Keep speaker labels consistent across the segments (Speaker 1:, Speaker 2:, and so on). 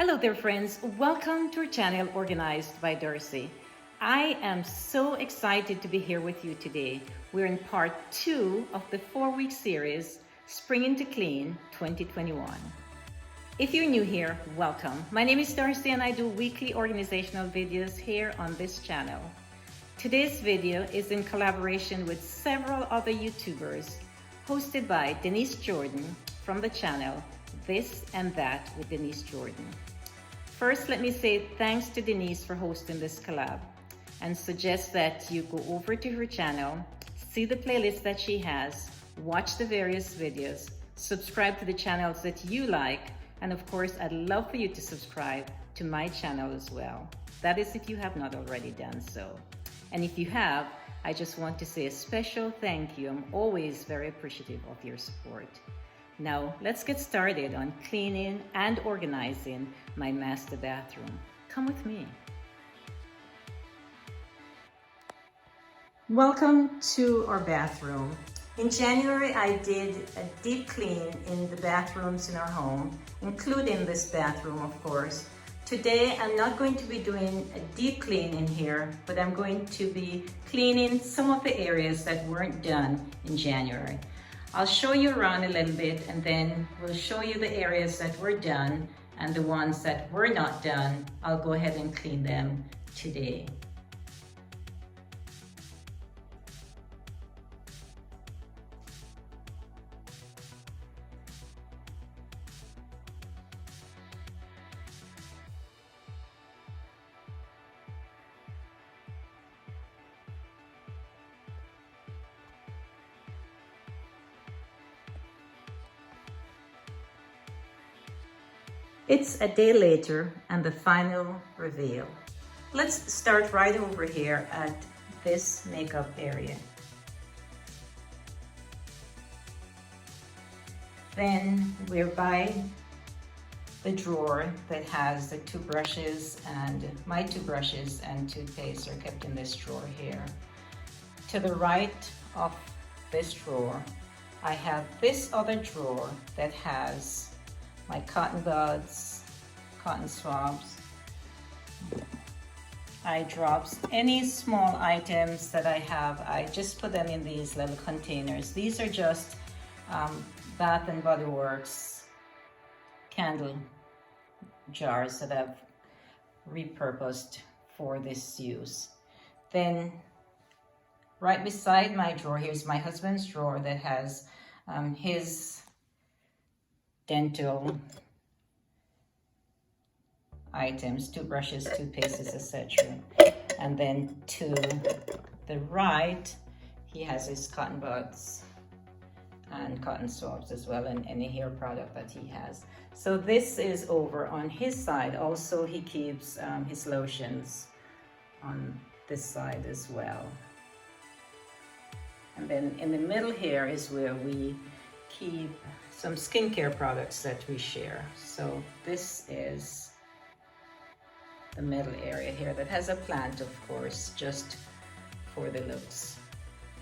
Speaker 1: Hello there friends, welcome to our channel Organized by Darcy. I am so excited to be here with you today. We're in part 2 of the 4-week series, Spring into Clean 2021. If you're new here, welcome. My name is Darcy and I do weekly organizational videos here on this channel. Today's video is in collaboration with several other YouTubers, hosted by Denise Jordan from the channel This and That with Denise Jordan. First, let me say thanks to Denise for hosting this collab and suggest that you go over to her channel, see the playlist that she has, watch the various videos, subscribe to the channels that you like, and of course, I'd love for you to subscribe to my channel as well. That is if you have not already done so. And if you have, I just want to say a special thank you. I'm always very appreciative of your support. Now, let's get started on cleaning and organizing my master bathroom. Come with me. Welcome to our bathroom. In January, I did a deep clean in the bathrooms in our home, including this bathroom, of course. Today, I'm not going to be doing a deep clean in here, but I'm going to be cleaning some of the areas that weren't done in January. I'll show you around a little bit and then we'll show you the areas that were done, and the ones that were not done, I'll go ahead and clean them today. It's a day later and the final reveal. Let's start right over here at this makeup area. Then we're by the drawer that has the toothbrushes, and my toothbrushes and toothpaste are kept in this drawer here. To the right of this drawer, I have this other drawer that has my cotton buds, cotton swabs, eye drops, any small items that I have, I just put them in these little containers. These are just Bath and Body Works candle jars that I've repurposed for this use. Then right beside my drawer, here's my husband's drawer that has his dental items, toothbrushes, toothpastes, etc. And then to the right, he has his cotton buds and cotton swabs as well, and any hair product that he has. So this is over on his side. Also, he keeps his lotions on this side as well. And then in the middle here is where we keep some skincare products that we share. So this is the middle area here that has a plant, of course, just for the looks.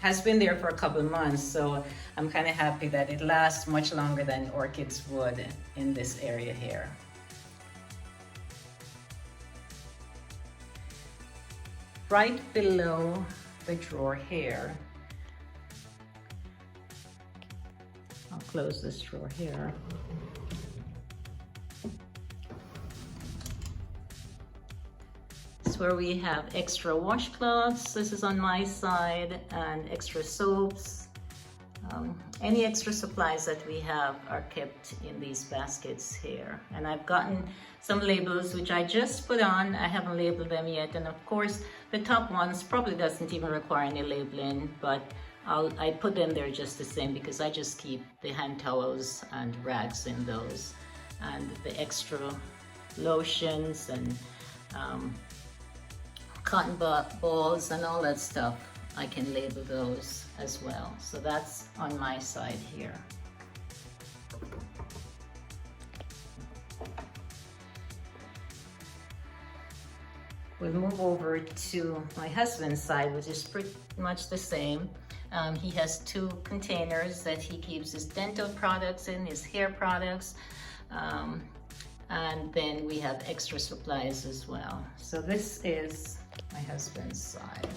Speaker 1: Has been there for a couple of months, so I'm kind of happy that it lasts much longer than orchids would in this area here. Right below the drawer here, I'll close this drawer here. This is where we have extra washcloths. This is on my side, and extra soaps. Any extra supplies that we have are kept in these baskets here. And I've gotten some labels which I just put on. I haven't labeled them yet. And of course, the top ones probably doesn't even require any labeling, but I put them there just the same because I just keep the hand towels and rags in those. And the extra lotions and cotton balls and all that stuff, I can label those as well. So that's on my side here. We'll move over to my husband's side, which is pretty much the same. He has 2 containers that he keeps his dental products in, his hair products, And then we have extra supplies as well. So this is my husband's side.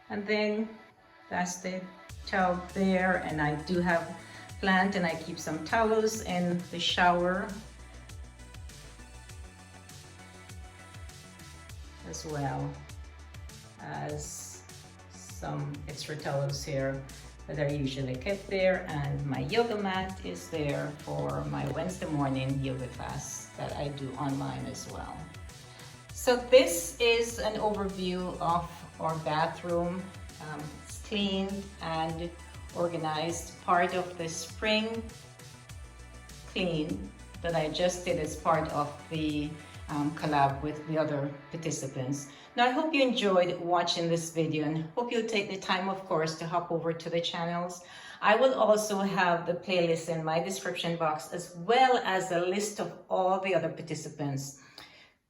Speaker 1: And then that's the tub there, and I do have plant, and I keep some towels in the shower as well as some extra towels here that are usually kept there, and my yoga mat is there for my Wednesday morning yoga class that I do online as well. So this is an overview of our bathroom. It's clean and organized, part of the spring clean that I just did as part of the collab with the other participants. Now I hope you enjoyed watching this video, and hope you'll take the time, of course, to hop over to the channels. I will also have the playlist in my description box, as well as a list of all the other participants.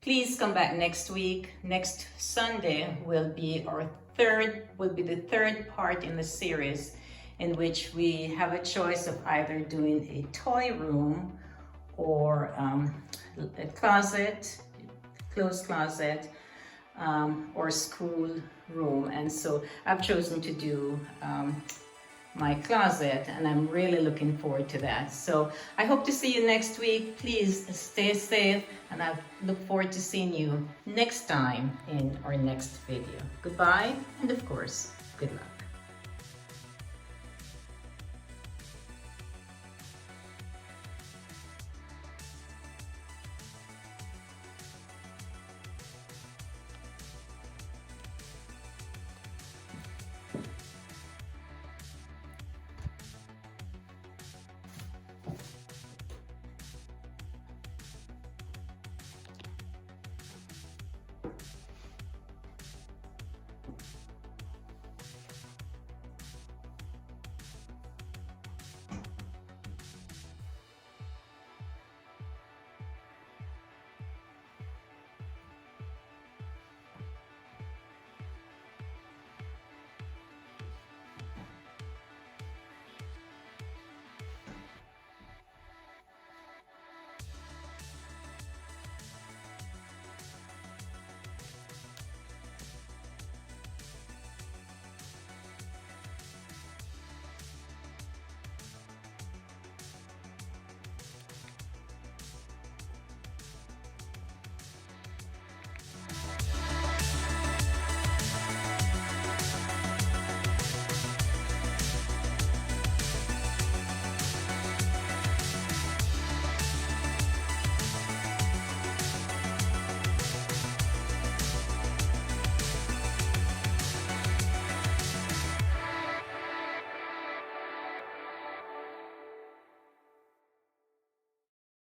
Speaker 1: Please come back next week. Next Sunday will be the third part in the series, in which we have a choice of either doing a toy room or a closet, closed closet, or school room. And so I've chosen to do my closet, and I'm really looking forward to that. So I hope to see you next week. Please stay safe, and I look forward to seeing you next time in our next video. Goodbye, and of course, good luck.